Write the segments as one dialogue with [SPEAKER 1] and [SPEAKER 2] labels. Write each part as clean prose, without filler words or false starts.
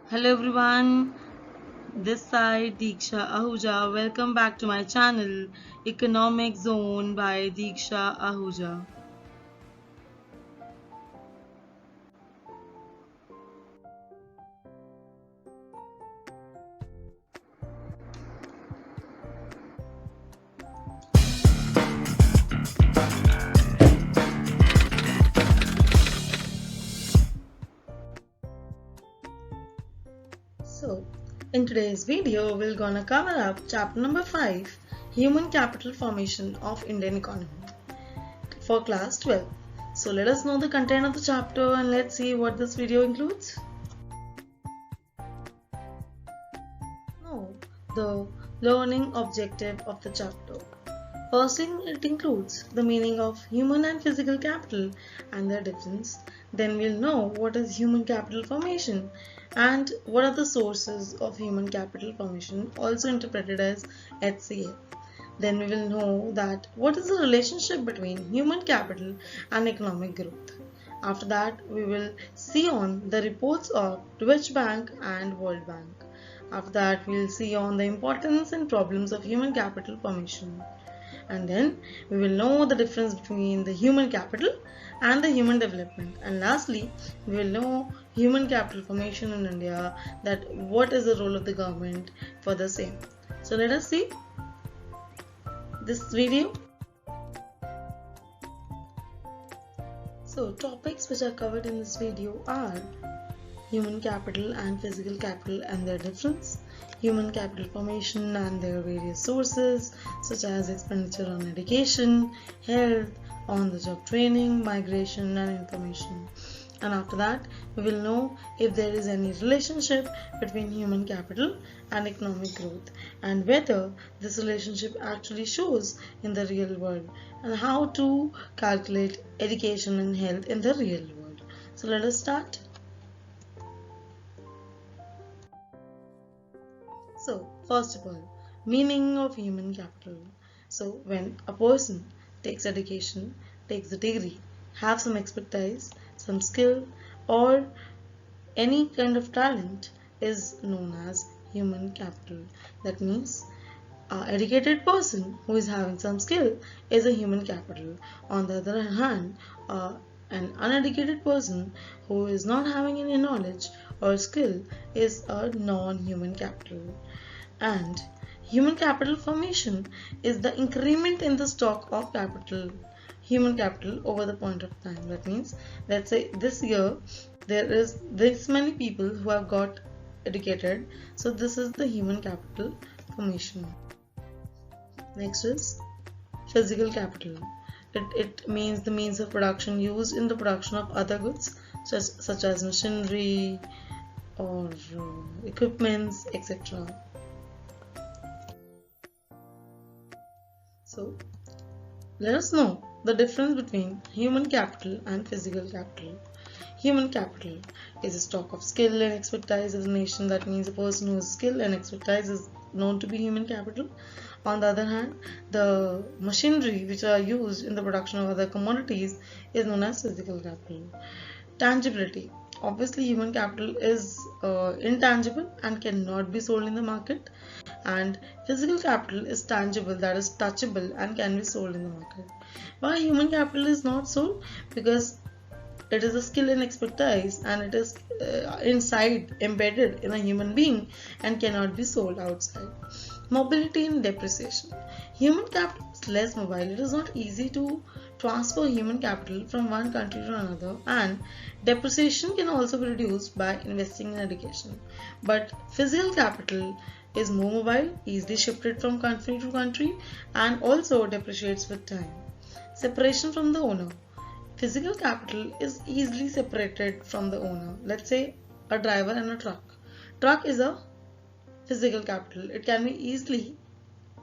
[SPEAKER 1] Hello everyone, this side Diksha Ahuja. Welcome back to my channel Economic Zone by Diksha Ahuja. So, in today's video, we're gonna cover up chapter number 5, Human Capital Formation of Indian Economy for class 12. So let us know the content of the chapter and let's see what this video includes. Now, the learning objective of the chapter. First thing, it includes the meaning of human and physical capital and their difference. Then we'll know what is human capital formation and what are the sources of human capital formation, also interpreted as HCF. Then we will know that what is the relationship between human capital and economic growth. After that, we will see on the reports of Deutsche Bank and World Bank. After that, we will see on the importance and problems of human capital formation. And then we will know the difference between the human capital and the human development. And lastly, we will know human capital formation in India, that what is the role of the government for the same. So let us see this video. So topics which are covered in this video are human capital and physical capital and their difference, human capital formation and their various sources such as expenditure on education, health, on-the-job training, migration and information. And after that, we will know if there is any relationship between human capital and economic growth and whether this relationship actually shows in the real world and how to calculate education and health in the real world. So let us start. So, first of all, meaning of human capital. So, when a person takes education, takes a degree, have some expertise, some skill, or any kind of talent is known as human capital. That means an educated person who is having some skill is a human capital. On the other hand, an uneducated person who is not having any knowledge or skill is a non-human capital. And human capital formation is the increment in the stock of capital, human capital over the point of time. That means, let's say this year there is this many people who have got educated, so this is the human capital formation. Next is physical capital. It means the means of production used in the production of other goods such as machinery or equipments, etc. So let us know the difference between human capital and physical capital. Human capital is a stock of skill and expertise of the nation. That means a person who has skill and expertise is known to be human capital. On the other hand, the machinery which are used in the production of other commodities is known as physical capital. Tangibility. Obviously, human capital is intangible and cannot be sold in the market, and physical capital is tangible, that is touchable and can be sold in the market. Why human capital is not sold? Because it is a skill and expertise and it is inside, embedded in a human being and cannot be sold outside. Mobility and depreciation. Human capital is less mobile. It is not easy to transfer human capital from one country to another, and depreciation can also be reduced by investing in education. But physical capital is more mobile, easily shifted from country to country, and also depreciates with time. Separation from the owner. Physical capital is easily separated from the owner. Let's say a driver and a truck. Truck is a physical capital. It can be easily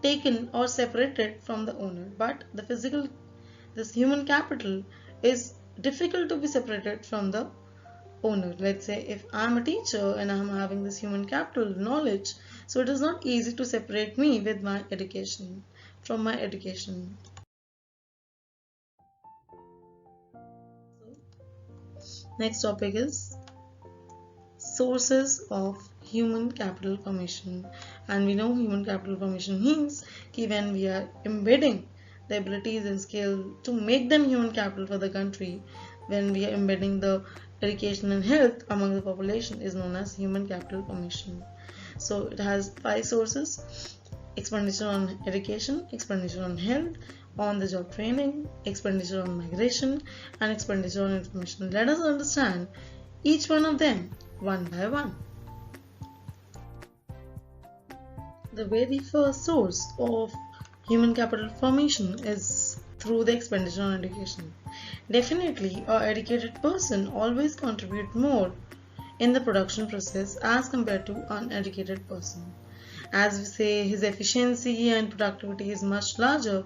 [SPEAKER 1] taken or separated from the owner, but this human capital is difficult to be separated from the owner. Let's say if I'm a teacher and I'm having this human capital knowledge, so it is not easy to separate me with my education from my education. Next topic is sources of human capital formation. And we know human capital formation means that when we are embedding the abilities and skill to make them human capital for the country, when we are embedding the education and health among the population, is known as human capital formation. So it has 5 sources: expenditure on education, expenditure on health, on the job training, expenditure on migration, and expenditure on information. Let us understand each one of them one by one. The very first source of human capital formation is through the expenditure on education. Definitely, a educated person always contributes more in the production process as compared to an uneducated person. As we say, his efficiency and productivity is much larger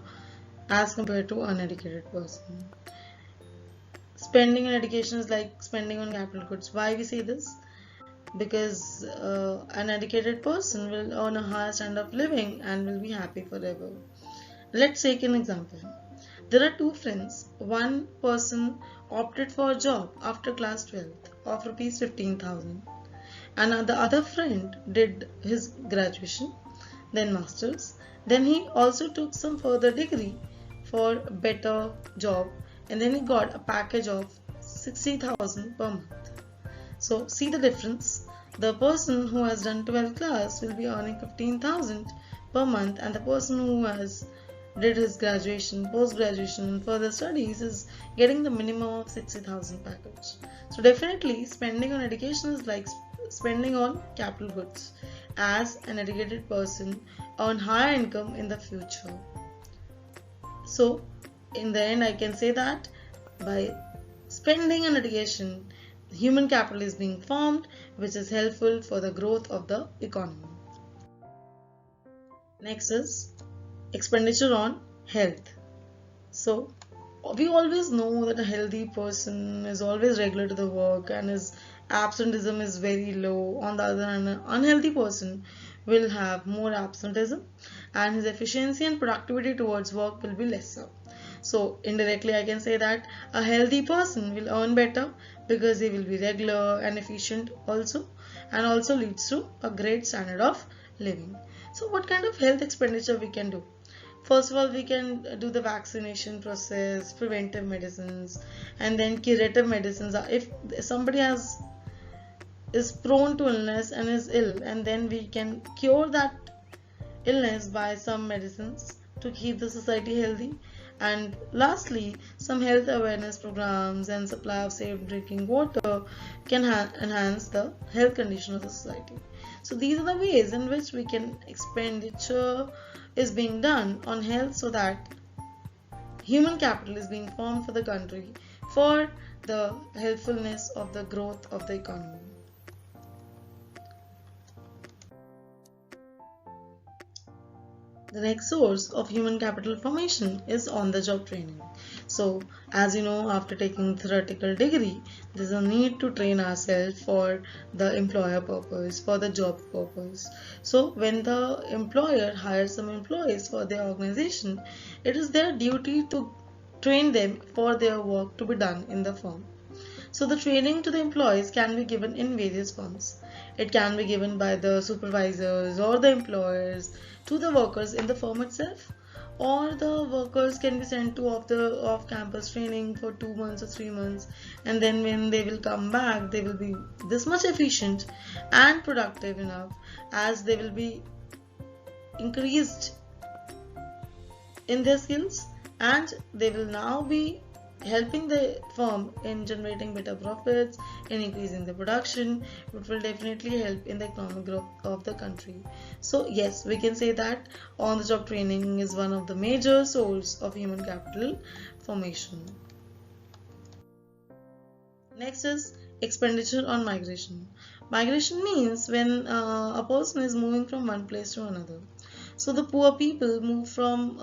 [SPEAKER 1] as compared to uneducated person. Spending on education is like spending on capital goods. Why we say this? Because an educated person will earn a higher standard of living and will be happy forever. Let's take an example. There are two friends. One person opted for a job after class 12th of rupees 15,000, and the other friend did his graduation, then masters, then he also took some further degree for a better job, and then he got a package of 60,000 per month. So see the difference. The person who has done 12th class will be earning 15,000 per month, and the person who has did his graduation, post-graduation and further studies is getting the minimum of 60,000 package. So definitely spending on education is like spending on capital goods, as an educated person earn higher income in the future. So in the end I can say that by spending on education, human capital is being formed, which is helpful for the growth of the economy. Next is expenditure on health. So we always know that a healthy person is always regular to the work and his absenteeism is very low. On the other hand, an unhealthy person will have more absenteeism and his efficiency and productivity towards work will be lesser. So indirectly I can say that a healthy person will earn better because he will be regular and efficient also, and also leads to a great standard of living. So what kind of health expenditure we can do? First of all, we can do the vaccination process, preventive medicines, and then curative medicines. If somebody is prone to illness and is ill, and then we can cure that illness by some medicines to keep the society healthy. And lastly, some health awareness programs and supply of safe drinking water can enhance the health condition of the society. So these are the ways in which we can expenditure is being done on health, so that human capital is being formed for the country for the helpfulness of the growth of the economy. The next source of human capital formation is on-the-job training. So, as you know, after taking theoretical degree, there is a need to train ourselves for the employer purpose, for the job purpose. So, when the employer hires some employees for their organization, it is their duty to train them for their work to be done in the firm. So, the training to the employees can be given in various forms. It can be given by the supervisors or the employers to the workers in the firm itself, or the workers can be sent to off-campus training for 2 months or 3 months, and then when they will come back, they will be this much efficient and productive enough, as they will be increased in their skills, and they will now be helping the firm in generating better profits, in increasing the production, which will definitely help in the economic growth of the country. So yes, we can say that on-the-job training is one of the major sources of human capital formation. Next is expenditure on migration. Migration means when a person is moving from one place to another. So the poor people move from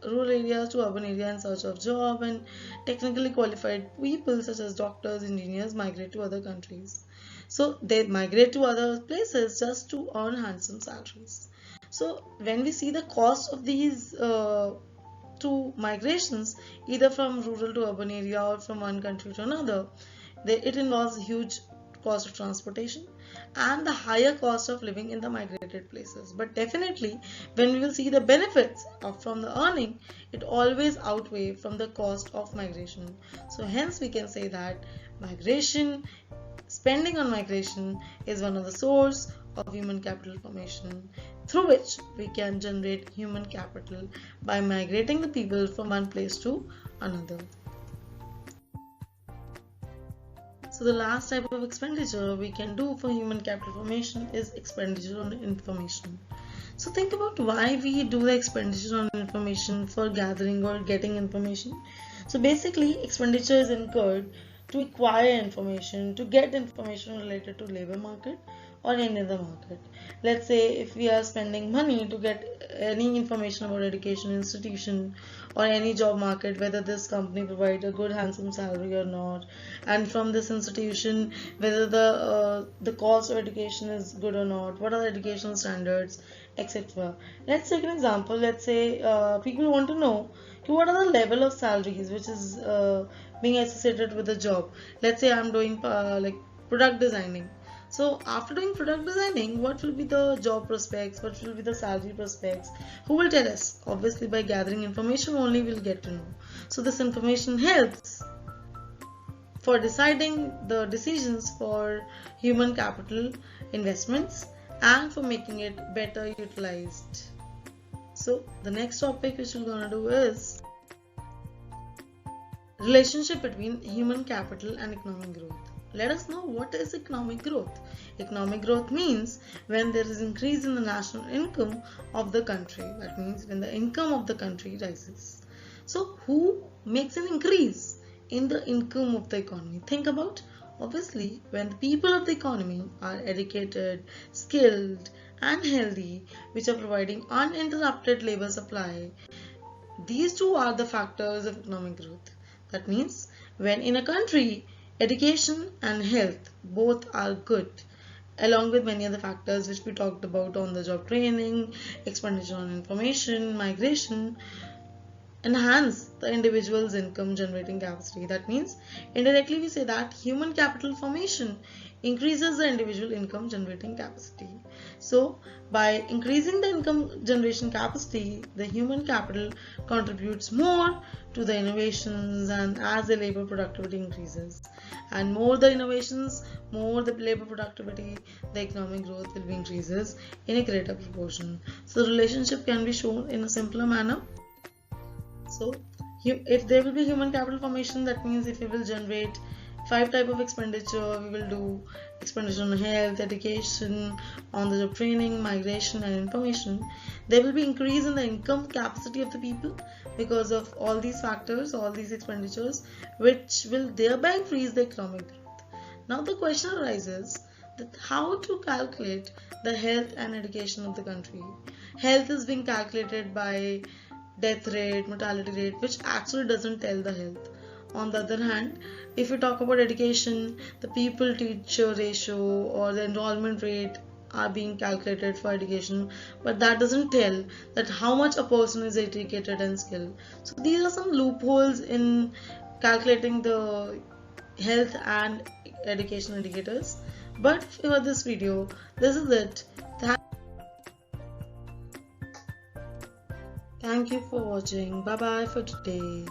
[SPEAKER 1] rural areas to urban areas in search of job, and technically qualified people such as doctors, engineers migrate to other countries. So they migrate to other places just to earn handsome salaries. So when we see the cost of these two migrations, either from rural to urban area or from one country to another, it involves huge cost of transportation and the higher cost of living in the migrated places. But definitely, when we will see the benefits from the earning, it always outweigh from the cost of migration. So hence we can say that spending on migration is one of the source of human capital formation, through which we can generate human capital by migrating the people from one place to another. So the last type of expenditure we can do for human capital formation is expenditure on information. So think about why we do the expenditure on information for gathering or getting information. So basically, expenditure is incurred to acquire information, to get information related to labor market or any other market. Let's say if we are spending money to get any information about education institution or any job market, whether this company provides a good handsome salary or not, and from this institution whether the cost of education is good or not, what are the educational standards, etc. Let's take an example. Let's say people want to know what are the level of salaries which is being associated with the job. Let's say I'm doing like product designing. So after doing product designing, what will be the job prospects, what will be the salary prospects, who will tell us? Obviously by gathering information only we'll get to know. So this information helps for deciding the decisions for human capital investments and for making it better utilized. So the next topic which we're gonna do is relationship between human capital and economic growth. Let us know what is economic growth. Economic growth means when there is increase in the national income of the country. That means when the income of the country rises. So who makes an increase in the income of the economy? Think about, obviously, when the people of the economy are educated, skilled and healthy, which are providing uninterrupted labor supply, these two are the factors of economic growth. That means when in a country education and health both are good, along with many other factors which we talked about on the job training, expenditure on information, migration, enhance the individual's income generating capacity. That means indirectly we say that human capital formation increases the individual income generating capacity. So by increasing the income generation capacity, the human capital contributes more to the innovations, and as the labor productivity increases, and more the innovations, more the labor productivity, the economic growth will be increases in a greater proportion. So the relationship can be shown in a simpler manner. So if there will be human capital formation, that means if we will generate 5 type of expenditure, we will do expenditure on health, education, on the job training, migration and information. There will be increase in the income capacity of the people because of all these factors, all these expenditures, which will thereby increase the economic growth. Now the question arises that how to calculate the health and education of the country. Health is being calculated by death rate, mortality rate, which actually doesn't tell the health. On the other hand, if we talk about education, the people-teacher ratio or the enrollment rate are being calculated for education, but that doesn't tell that how much a person is educated and skilled. So these are some loopholes in calculating the health and education indicators. But for this video, this is it. Thank you for watching. Bye bye for today.